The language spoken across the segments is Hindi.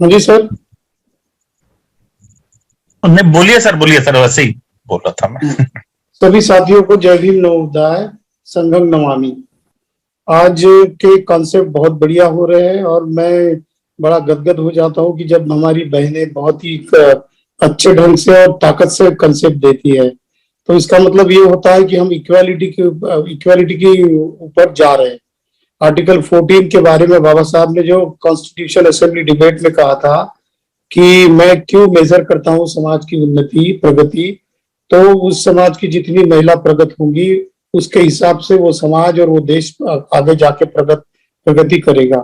हाँ जी सर। नहीं बोलिए सर, वैसे ही बोल रहा था मैं। सभी साथियों को जय भीम नमोबुद्धाय, संघं नमामि। आज के कॉन्सेप्ट बहुत बढ़िया हो रहे हैं और मैं बड़ा गदगद हो जाता हूँ कि जब हमारी बहनें बहुत ही अच्छे ढंग से और ताकत से कॉन्सेप्ट देती है, तो इसका मतलब ये होता है कि हम इक्वालिटी के ऊपर जा रहे हैं। आर्टिकल 14 के बारे में बाबा साहब ने जो कॉन्स्टिट्यूशन असेंबली डिबेट में कहा था कि मैं क्यों मेजर करता हूँ समाज की उन्नति प्रगति, तो उस समाज की जितनी महिला प्रगति होंगी उसके हिसाब से वो समाज और वो देश आगे जाके प्रगति करेगा।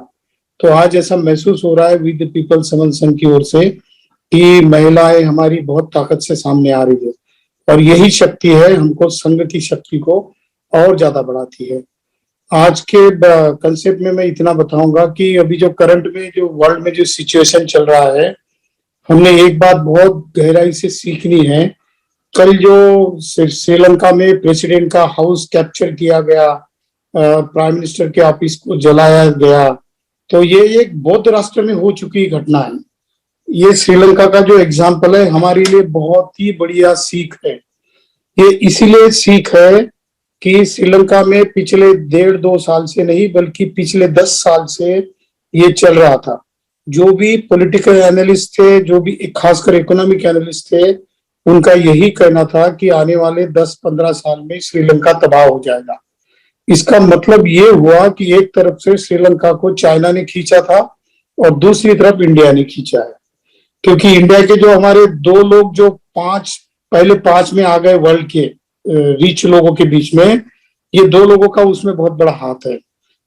तो आज ऐसा महसूस हो रहा है विद पीपल समन संघ की ओर से कि महिलाएं हमारी बहुत ताकत से सामने आ रही है और यही शक्ति है हमको संघ की शक्ति को और ज्यादा बढ़ाती है। आज के कंसेप्ट में मैं इतना बताऊंगा कि अभी जो करंट में जो वर्ल्ड में जो सिचुएशन चल रहा है, हमने एक बात बहुत गहराई से सीखनी है। कल जो श्रीलंका में प्रेसिडेंट का हाउस कैप्चर किया गया, प्राइम मिनिस्टर के ऑफिस को जलाया गया, तो ये एक बौद्ध राष्ट्र में हो चुकी घटना है। ये श्रीलंका का जो एग्जाम्पल है हमारे लिए बहुत ही बढ़िया सीख है। ये इसीलिए सीख है कि श्रीलंका में पिछले 1.5-2 साल से नहीं बल्कि पिछले 10 साल से ये चल रहा था। जो भी पॉलिटिकल एनालिस्ट थे, जो भी खासकर इकोनॉमिक एनालिस्ट थे, उनका यही कहना था कि आने वाले 10-15 साल में श्रीलंका तबाह हो जाएगा। इसका मतलब ये हुआ कि एक तरफ से श्रीलंका को चाइना ने खींचा था और दूसरी तरफ इंडिया ने खींचा है, क्योंकि इंडिया के जो हमारे 2 लोग जो पहले 5 में आ गए वर्ल्ड के रिच लोगों के बीच में, ये 2 लोगों का उसमें बहुत बड़ा हाथ है।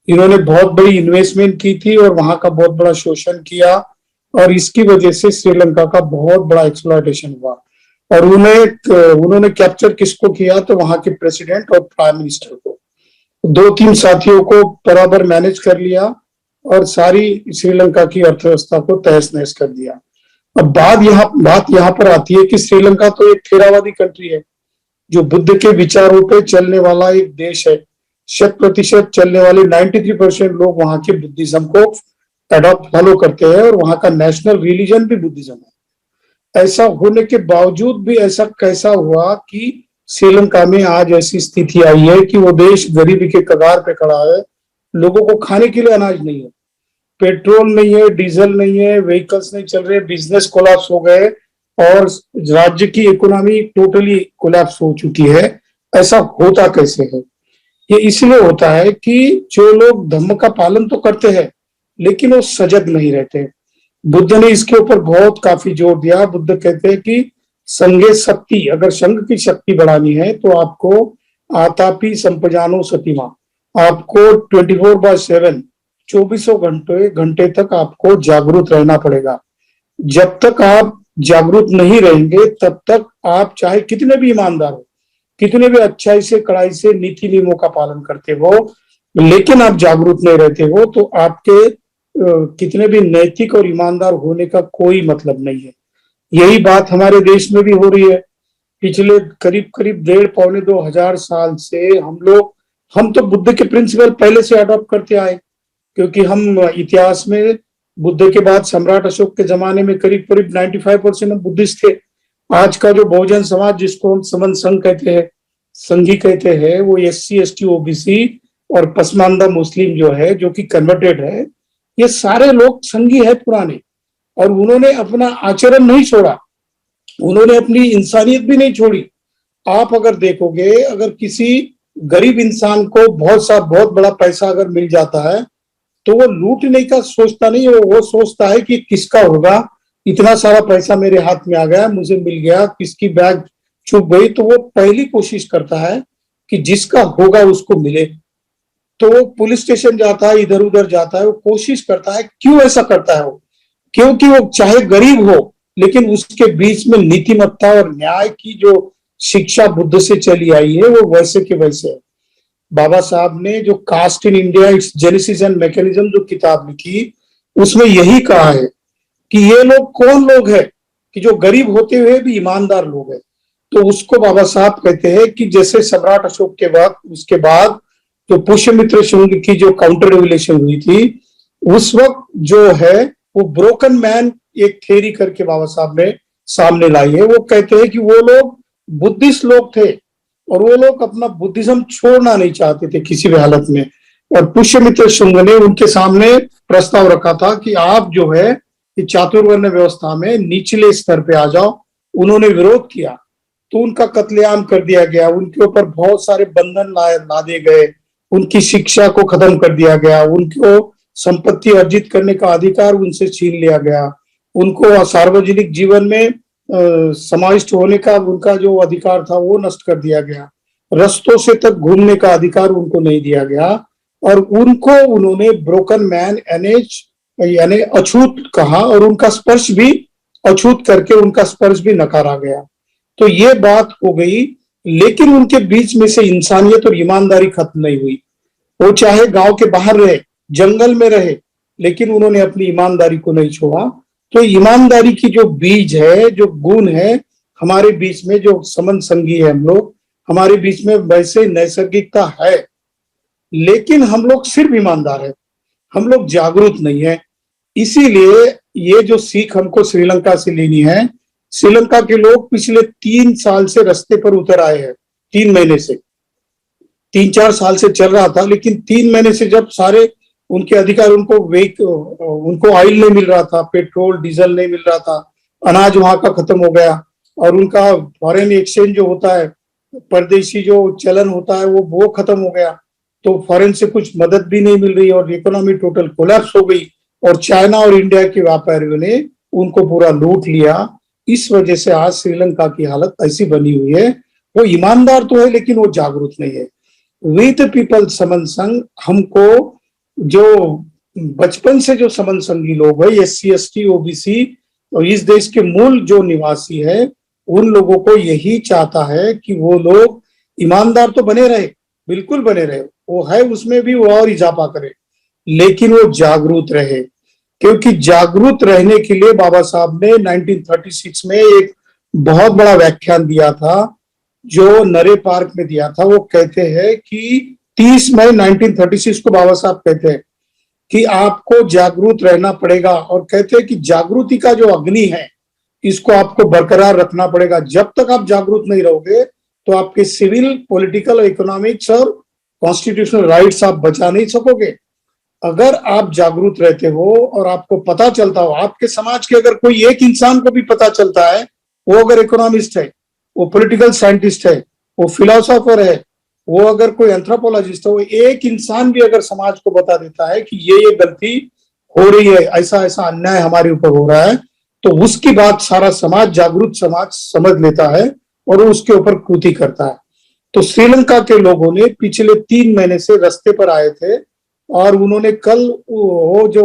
इन्होंने बहुत बड़ी इन्वेस्टमेंट की थी और वहां का बहुत बड़ा शोषण किया और इसकी वजह से श्रीलंका का बहुत बड़ा एक्सप्लॉयटेशन हुआ। और उन्होंने कैप्चर किसको किया, तो वहां के प्रेसिडेंट और प्राइम मिनिस्टर को, 2-3 साथियों को बराबर मैनेज कर लिया और सारी श्रीलंका की अर्थव्यवस्था को तहस नहस कर दिया। अब बात यहाँ पर आती है कि श्रीलंका तो एक थेरावादी कंट्री है, जो बुद्ध के विचारों पे चलने वाला एक देश है। 100% चलने वाले 93% लोग वहां के बुद्धिज्म को फॉलो करते हैं और वहां का नेशनल रिलीजन भी बुद्धिज्म है। ऐसा होने के बावजूद भी ऐसा कैसा हुआ कि श्रीलंका में आज ऐसी स्थिति आई है कि वो देश गरीबी के कगार पे खड़ा है। लोगों को खाने के लिए अनाज नहीं है, पेट्रोल नहीं है, डीजल नहीं है, व्हीकल्स नहीं चल रहे, बिजनेस कोलैप्स हो गए और राज्य की इकोनॉमी टोटली कोलैप्स हो चुकी है। ऐसा होता कैसे है? ये इसलिए होता है कि जो लोग धम्म का पालन तो करते हैं लेकिन वो सजग नहीं रहते। बुद्ध ने इसके ऊपर बहुत काफी जोर दिया। बुद्ध कहते हैं कि संघे शक्ति, अगर संघ की शक्ति बढ़ानी है तो आपको आतापि संपजानो सतीमा, आपको 24/7 24 घंटे तक आपको जागरूक रहना पड़ेगा। जब तक आप जागरूक नहीं रहेंगे तब तक आप चाहे कितने भी ईमानदार हो, कितने भी अच्छाई से कड़ाई से नीति नियमों का पालन करते हो, लेकिन आप जागरूक नहीं रहते हो तो आपके कितने भी नैतिक और ईमानदार होने का कोई मतलब नहीं है। यही बात हमारे देश में भी हो रही है। पिछले करीब 1.5-2 हजार साल से हम तो बुद्ध के प्रिंसिपल पहले से अडॉप्ट करते आए, क्योंकि हम इतिहास में बुद्ध के बाद सम्राट अशोक के जमाने में करीब 95% हम बुद्धिस्ट थे। आज का जो बहुजन समाज जिसको हम समन संघ कहते हैं, संघी कहते हैं, वो SC ST OBC और पसमानदा मुस्लिम जो है, जो कि कन्वर्टेड है, ये सारे लोग संघी है पुराने। और उन्होंने अपना आचरण नहीं छोड़ा, उन्होंने अपनी इंसानियत भी नहीं छोड़ी। आप अगर देखोगे, अगर किसी गरीब इंसान को बहुत बड़ा पैसा अगर मिल जाता है तो वो लूटने का सोचता नहीं है, वो सोचता है कि किसका होगा, इतना सारा पैसा मेरे हाथ में आ गया, मुझे मिल गया, किसकी बैग छुप गई, तो वो पहली कोशिश करता है कि जिसका होगा उसको मिले। तो वो पुलिस स्टेशन जाता है, इधर उधर जाता है, वो कोशिश करता है। क्यों ऐसा करता है वो? क्योंकि वो चाहे गरीब हो लेकिन उसके बीच में नीतिमत्ता और न्याय की जो शिक्षा बुद्ध से चली आई है वो वैसे के वैसे है। बाबा साहब ने जो caste in India its genesis and mechanism जो किताब लिखी, उसमें यही कहा है कि ये लोग कौन लोग हैं कि जो गरीब होते हुए भी ईमानदार लोग हैं। तो उसको बाबा साहब कहते हैं कि जैसे सम्राट अशोक के वक्त, उसके बाद जो पुष्यमित्र शुंग की जो काउंटर रेवोल्यूशन हुई थी, उस वक्त जो है वो ब्रोकन मैन एक थ्योरी करके बाबा साहब ने सामने लाई है। वो कहते हैं कि वो लोग बुद्धिस्ट लोग थे और वो लोग अपना बुद्धिज्म छोड़ना नहीं चाहते थे किसी भी हालत में। और पुष्यमित्र शुंग ने उनके सामने प्रस्ताव रखा था कि आप जो है कि चातुर्वर्ण व्यवस्था में निचले स्तर पे आ जाओ। उन्होंने विरोध किया तो उनका कत्लेआम कर दिया गया, उनके ऊपर बहुत सारे बंधन लादे गए, उनकी शिक्षा को खत्म कर दिया गया, उनको संपत्ति अर्जित करने का अधिकार उनसे छीन लिया गया, उनको सार्वजनिक जीवन में समाविष्ट होने का उनका जो अधिकार था वो नष्ट कर दिया गया, रस्तों से तक घूमने का अधिकार उनको नहीं दिया गया और उनको उन्होंने ब्रोकन मैन यानी अछूत कहा और उनका स्पर्श भी अछूत करके उनका स्पर्श भी नकारा गया। तो ये बात हो गई, लेकिन उनके बीच में से इंसानियत और ईमानदारी खत्म नहीं हुई। वो चाहे गांव के बाहर रहे, जंगल में रहे, लेकिन उन्होंने अपनी ईमानदारी को नहीं छोड़ा। तो ईमानदारी की जो बीज है, जो गुण है हमारे बीच में, जो समन संगी है हम लोग, हमारे बीच में वैसे नैसर्गिकता है, लेकिन हम लोग सिर्फ ईमानदार है, हम लोग जागरूक नहीं है। इसीलिए ये जो सीख हमको श्रीलंका से लेनी है, श्रीलंका के लोग पिछले 3 साल से रास्ते पर उतर आए हैं। 3 महीने से, 3-4 साल से चल रहा था, लेकिन 3 महीने से जब सारे उनके अधिकार, उनको ऑयल नहीं मिल रहा था, पेट्रोल डीजल नहीं मिल रहा था, अनाज वहां का खत्म हो गया और उनका फॉरेन एक्सचेंज जो होता है, परदेशी जो चलन होता है वो खत्म हो गया। तो फॉरेन से कुछ मदद भी नहीं मिल रही और इकोनॉमी टोटल कोलैप्स हो गई और चाइना और इंडिया के व्यापारियों ने उनको पूरा लूट लिया। इस वजह से आज श्रीलंका की हालत ऐसी बनी हुई है। वो ईमानदार तो है लेकिन वो जागरूक नहीं है। वी द पीपल समन संघ, हमको जो बचपन से जो समन संघी लोग है, SC ST OBC और इस देश के मूल जो निवासी है, उन लोगों को यही चाहता है कि वो लोग ईमानदार तो बने रहे, बिल्कुल बने रहे, वो है उसमें भी वो और इजाफा करे, लेकिन वो जागरूक रहे। क्योंकि जागरूक रहने के लिए बाबा साहब ने 1936 में एक बहुत बड़ा व्याख्यान दिया था जो नरे पार्क में दिया था। वो कहते हैं कि 30 मई 1936 को बाबा साहब कहते हैं कि आपको जागरूक रहना पड़ेगा और कहते हैं कि जागृति का जो अग्नि है इसको आपको बरकरार रखना पड़ेगा। जब तक आप जागरूक नहीं रहोगे तो आपके सिविल, पॉलिटिकल, इकोनॉमिक्स और कॉन्स्टिट्यूशनल राइट्स आप बचा नहीं सकोगे। अगर आप जागरूक रहते हो और आपको पता चलता हो, आपके समाज के अगर कोई एक इंसान को भी पता चलता है, वो अगर इकोनॉमिस्ट है, वो पॉलिटिकल साइंटिस्ट है, वो फिलोसोफर है, वो अगर कोई एंथ्रोपोलॉजिस्ट है, वो एक इंसान भी अगर समाज को बता देता है कि ये गलती हो रही है, ऐसा ऐसा अन्याय हमारे ऊपर हो रहा है, तो उसकी बात सारा समाज, जागरूक समाज समझ लेता है और उसके ऊपर कृति करता है। तो श्रीलंका के लोगों ने पिछले 3 महीने से रास्ते पर आए थे और उन्होंने कल वो जो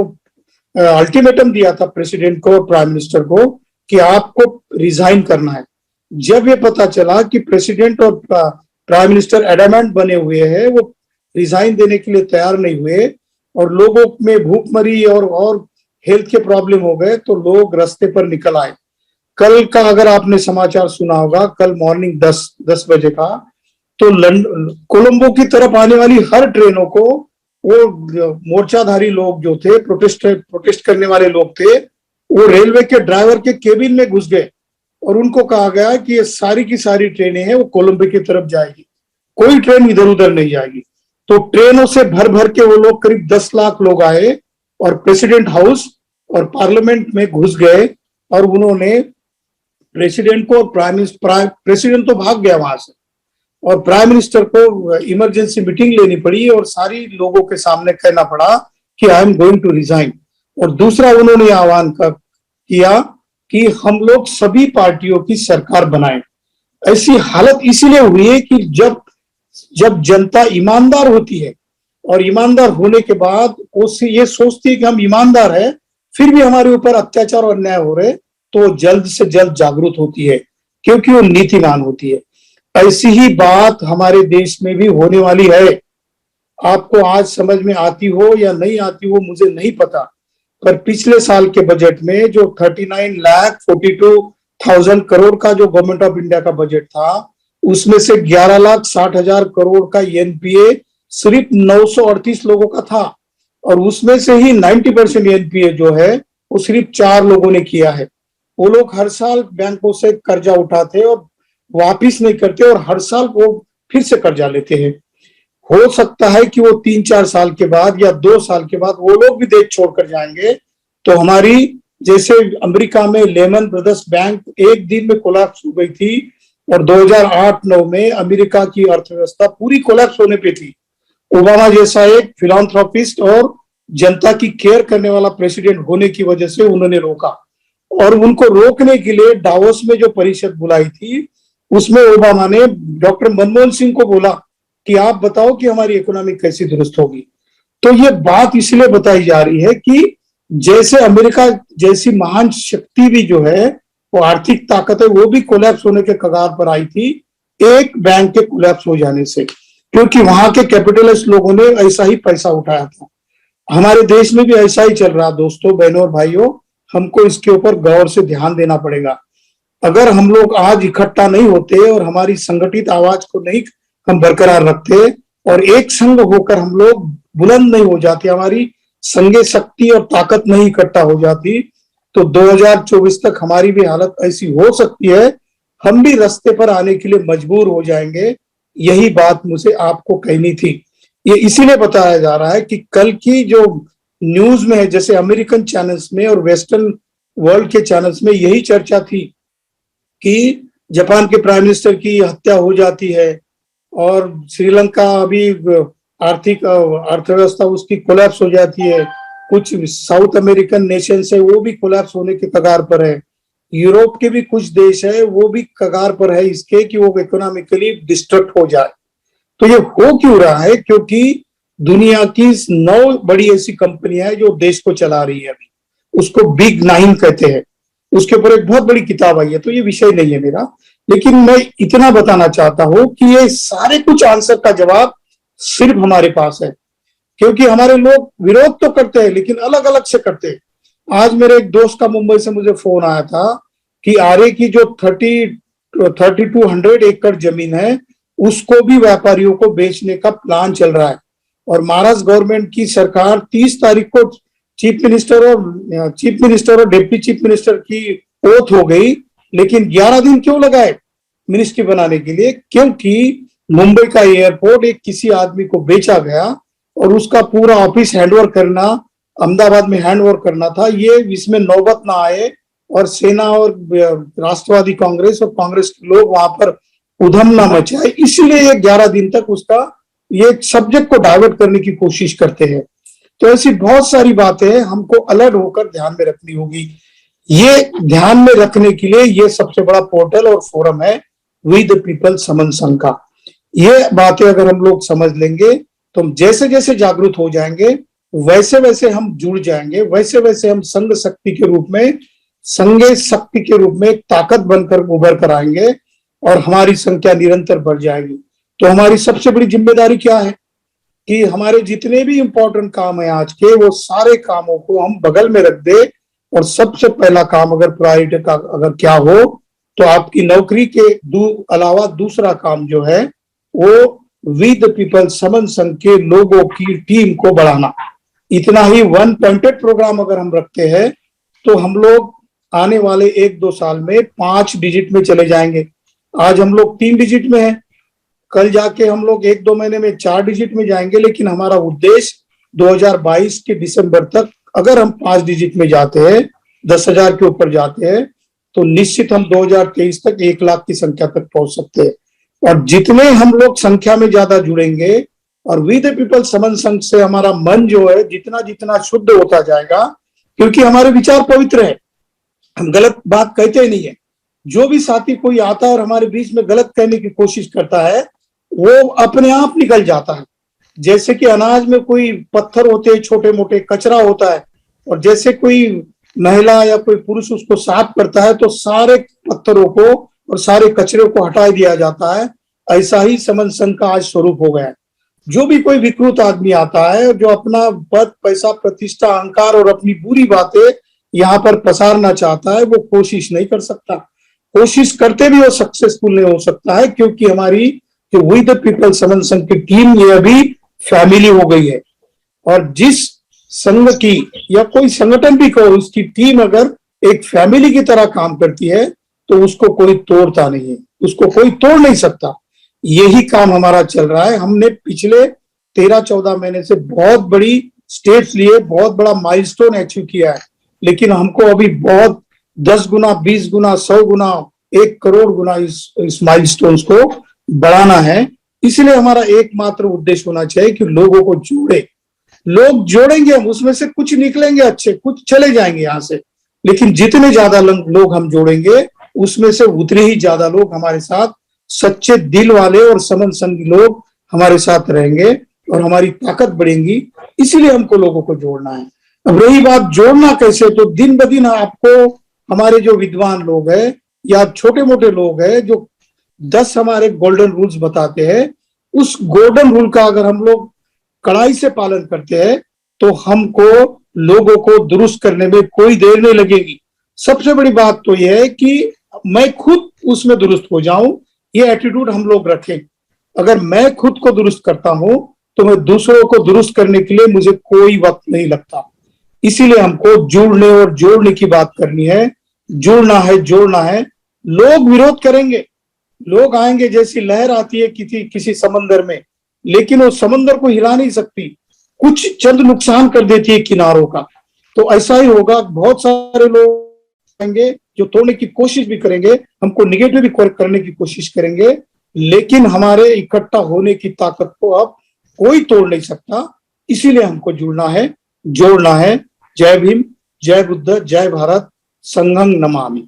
अल्टीमेटम दिया था प्रेसिडेंट को, प्राइम मिनिस्टर को, कि आपको रिजाइन करना है। जब ये पता चला कि प्रेसिडेंट और प्राइम मिनिस्टर एडमेंट बने हुए हैं, वो रिजाइन देने के लिए तैयार नहीं हुए और लोगों में भूखमरी और हेल्थ के प्रॉब्लम हो गए, तो लोग रास्ते पर निकल आए। कल का अगर आपने समाचार सुना होगा, कल मॉर्निंग 10 बजे का, तो कोलंबो की तरफ आने वाली हर ट्रेनों को वो मोर्चाधारी लोग जो थे, प्रोटेस्ट करने वाले लोग थे, वो रेलवे के ड्राइवर के केबिन में घुस गए और उनको कहा गया कि ये सारी की सारी ट्रेनें हैं वो कोलंबो की तरफ जाएगी, कोई ट्रेन इधर उधर नहीं जाएगी। तो ट्रेनों से भर भर के वो लोग, करीब 10 लाख लोग आए और प्रेसिडेंट हाउस और पार्लियामेंट में घुस गए और उन्होंने प्रेसिडेंट को, प्रेसिडेंट तो भाग गया वहां से और प्राइम मिनिस्टर को इमरजेंसी मीटिंग लेनी पड़ी और सारी लोगों के सामने कहना पड़ा कि I am going to resign. और दूसरा उन्होंने आह्वान किया कि हम लोग सभी पार्टियों की सरकार बनाएं। ऐसी हालत इसीलिए हुई है कि जब जनता ईमानदार होती है और ईमानदार होने के बाद उससे ये सोचती है कि हम ईमानदार है, फिर भी हमारे ऊपर अत्याचार और अन्याय हो रहे, तो जल्द से जल्द जागरूक होती है क्योंकि वो नीतिवान होती है। ऐसी ही बात हमारे देश में भी होने वाली है। आपको आज समझ में आती हो या नहीं आती हो मुझे नहीं पता, पर पिछले साल के बजट में जो 39,42,000 करोड़ का जो गवर्नमेंट ऑफ इंडिया का बजट था, उसमें से 11,60,000 करोड़ का एनपीए सिर्फ 938 लोगों का था और उसमें से ही 90% एनपीए जो है वो वो सिर्फ 4 लोगों ने किया है। वो लोग हर साल बैंकों से कर्जा उठाते और वापिस नहीं करते और हर साल वो फिर से कर्जा लेते हैं। हो सकता है कि वो 3-4 साल के बाद या 2 साल के बाद वो लोग भी देश छोड़कर जाएंगे। तो हमारी, जैसे अमेरिका में लेमन ब्रदर्स बैंक एक दिन में कोलैप्स हो गई थी और 2008-9 में अमेरिका की अर्थव्यवस्था पूरी कोलैप्स होने पे थी। ओबामा जैसा एक फिलांथ्रोपिस्ट और जनता की केयर करने वाला प्रेसिडेंट होने की वजह से उन्होंने रोका। और उनको रोकने के लिए डावोस में जो परिषद बुलाई थी, उसमें ओबामा ने डॉक्टर मनमोहन सिंह को बोला कि आप बताओ कि हमारी इकोनॉमी कैसी दुरुस्त होगी। तो ये बात इसलिए बताई जा रही है कि जैसे अमेरिका जैसी महान शक्ति भी जो है, वो आर्थिक ताकत है, वो भी कोलैप्स होने के कगार पर आई थी एक बैंक के कोलैप्स हो जाने से, क्योंकि वहां के कैपिटलिस्ट लोगों ने ऐसा ही पैसा उठाया था। हमारे देश में भी ऐसा ही चल रहा। दोस्तों, बहनों और भाइयों, हमको इसके ऊपर गौर से ध्यान देना पड़ेगा। अगर हम लोग आज इकट्ठा नहीं होते और हमारी संगठित आवाज को नहीं हम बरकरार रखते और एक संग होकर हम लोग बुलंद नहीं हो जाते, हमारी संगे शक्ति और ताकत नहीं इकट्ठा हो जाती, तो 2024 तक हमारी भी हालत ऐसी हो सकती है, हम भी रास्ते पर आने के लिए मजबूर हो जाएंगे। यही बात मुझे आपको कहनी थी। ये इसीलिए बताया जा रहा है कि कल की जो न्यूज में है, जैसे अमेरिकन चैनल्स में और वेस्टर्न वर्ल्ड के चैनल्स में यही चर्चा थी कि जापान के प्राइम मिनिस्टर की हत्या हो जाती है और श्रीलंका अभी आर्थिक अर्थव्यवस्था उसकी कोलैप्स हो जाती है। कुछ साउथ अमेरिकन नेशंस है, वो भी कोलैप्स होने के कगार पर है। यूरोप के भी कुछ देश है, वो भी कगार पर है इसके कि वो इकोनॉमिकली डिस्ट्रक्ट हो जाए। तो ये हो क्यों रहा है? क्योंकि दुनिया की 9 बड़ी ऐसी कंपनियां हैं जो देश को चला रही है। अभी उसको बिग 9 कहते हैं। उसके ऊपर एक बहुत बड़ी किताब आई है, तो ये विषय नहीं है मेरा, लेकिन मैं इतना बताना चाहता हूं कि ये सारे कुछ आंसर का जवाब सिर्फ हमारे पास है, क्योंकि हमारे लोग विरोध तो करते हैं लेकिन अलग अलग से करते हैं। आज मेरे एक दोस्त का मुंबई से मुझे फोन आया था कि आरे की जो 3200 एकड़ जमीन है, उसको भी व्यापारियों को बेचने का प्लान चल रहा है। और महाराष्ट्र गवर्नमेंट की सरकार 30 तारीख को चीफ मिनिस्टर और डिप्टी चीफ मिनिस्टर की ओथ हो गई, लेकिन 11 दिन क्यों लगाए मिनिस्ट्री बनाने के लिए? क्योंकि मुंबई का एयरपोर्ट एक किसी आदमी को बेचा गया और उसका पूरा ऑफिस हैंडओवर करना, अहमदाबाद में हैंडओवर करना था। ये इसमें नौबत ना आए और सेना और राष्ट्रवादी कांग्रेस और कांग्रेस के लोग वहां पर उधम ना मचाए, इसलिए ये 11 दिन तक उसका ये सब्जेक्ट को डाइवर्ट करने की कोशिश करते हैं। तो ऐसी बहुत सारी बातें हमको अलर्ट होकर ध्यान में रखनी होगी। ये ध्यान में रखने के लिए ये सबसे बड़ा पोर्टल और फोरम है वी द पीपल समन संघ का। ये बातें अगर हम लोग समझ लेंगे तो जैसे जैसे जागरूक हो जाएंगे, वैसे वैसे हम जुड़ जाएंगे, वैसे वैसे हम संघ शक्ति के रूप में, संघे शक्ति के रूप में एक ताकत बनकर उभर कर आएंगे और हमारी संख्या निरंतर बढ़ जाएगी। तो हमारी सबसे बड़ी जिम्मेदारी क्या है कि हमारे जितने भी इंपॉर्टेंट काम है आज के, वो सारे कामों को हम बगल में रख दे और सबसे पहला काम अगर प्रायोरिटी का अगर क्या हो तो आपकी नौकरी के अलावा दूसरा काम जो है वो वी द पीपल समन संघ के लोगों की टीम को बढ़ाना। इतना ही वन पॉइंटेड प्रोग्राम अगर हम रखते हैं तो हम लोग आने वाले 1-2 साल में 5 डिजिट में चले जाएंगे। आज हम लोग 3 डिजिट में हैं, कल जाके हम लोग 1-2 महीने में 4 डिजिट में जाएंगे। लेकिन हमारा उद्देश्य 2022 के दिसंबर तक अगर हम 5 डिजिट में जाते हैं, 10,000 के ऊपर जाते हैं, तो निश्चित हम 2023 तक 1 लाख की संख्या तक पहुंच सकते हैं। और जितने हम लोग संख्या में ज्यादा जुड़ेंगे और वी द पीपल समन संघ से हमारा मन जो है जितना जितना शुद्ध होता जाएगा, क्योंकि हमारे विचार पवित्र है, हम गलत बात कहते ही नहीं है। जो भी साथी कोई आता है और हमारे बीच में गलत कहने की कोशिश करता है, वो अपने आप निकल जाता है। जैसे कि अनाज में कोई पत्थर होते हैं, छोटे मोटे कचरा होता है, और जैसे कोई महिला या कोई पुरुष उसको साफ करता है तो सारे पत्थरों को और सारे कचरे को हटा दिया जाता है। ऐसा ही समन संघ का आज स्वरूप हो गया है। जो भी कोई विकृत आदमी आता है जो अपना पद, पैसा, प्रतिष्ठा, अहंकार और अपनी बुरी बातें यहाँ पर पसारना चाहता है, वो कोशिश नहीं कर सकता। कोशिश करते भी वो सक्सेसफुल नहीं हो सकता है, क्योंकि हमारी जो वी द पीपल समन संघ की टीम ये अभी फैमिली हो गई है। और जिस संघ की या कोई संगठन भी कहो, उसकी टीम अगर एक फैमिली की तरह काम करती है तो उसको कोई तोड़ता नहीं है, उसको कोई तोड़ नहीं सकता। यही काम हमारा चल रहा है। हमने पिछले 13-14 महीने से बहुत बड़ी स्टेप्स लिए, बहुत बड़ा माइलस्टोन अचीव किया है, लेकिन हमको अभी बहुत 10 गुना, 20 गुना, 100 गुना, 1 करोड़ गुना इस माइलस्टोन्स को बढ़ाना है। इसलिए हमारा एकमात्र उद्देश्य होना चाहिए कि लोगों को जोड़े। लोग जोड़ेंगे हम, उसमें से कुछ निकलेंगे अच्छे, कुछ चले जाएंगे यहां से, लेकिन जितने ज्यादा लोग हम जोड़ेंगे उसमें से उतने ही ज्यादा लोग हमारे साथ सच्चे दिल वाले और समन संगी लोग हमारे साथ रहेंगे और हमारी ताकत बढ़ेगी। इसीलिए हमको लोगों को जोड़ना है। अब रही बात जोड़ना कैसे, तो दिन ब दिन आपको हमारे जो विद्वान लोग हैं या छोटे मोटे लोग हैं जो 10 हमारे गोल्डन रूल्स बताते हैं, उस गोल्डन रूल का अगर हम लोग कड़ाई से पालन करते हैं तो हमको लोगों को दुरुस्त करने में कोई देर नहीं लगेगी। सबसे बड़ी बात तो यह है कि मैं खुद उसमें दुरुस्त हो जाऊं, ये एटीट्यूड हम लोग रखें। अगर मैं खुद को दुरुस्त करता हूं तो मैं दूसरों को दुरुस्त करने के लिए मुझे कोई वक्त नहीं लगता। इसीलिए हमको जुड़ने और जोड़ने की बात करनी है, जुड़ना है, जोड़ना है। लोग विरोध करेंगे, लोग आएंगे, जैसी लहर आती है किसी समंदर में, लेकिन वो समंदर को हिला नहीं सकती, कुछ चंद नुकसान कर देती है किनारों का। तो ऐसा ही होगा, बहुत सारे लोग आएंगे जो तोड़ने की कोशिश भी करेंगे, हमको निगेटिव भी करने की कोशिश करेंगे, लेकिन हमारे इकट्ठा होने की ताकत को अब कोई तोड़ नहीं सकता। इसीलिए हमको जुड़ना है, जोड़ना है। जय भीम, जय बुद्ध, जय भारत, संघं नमामि।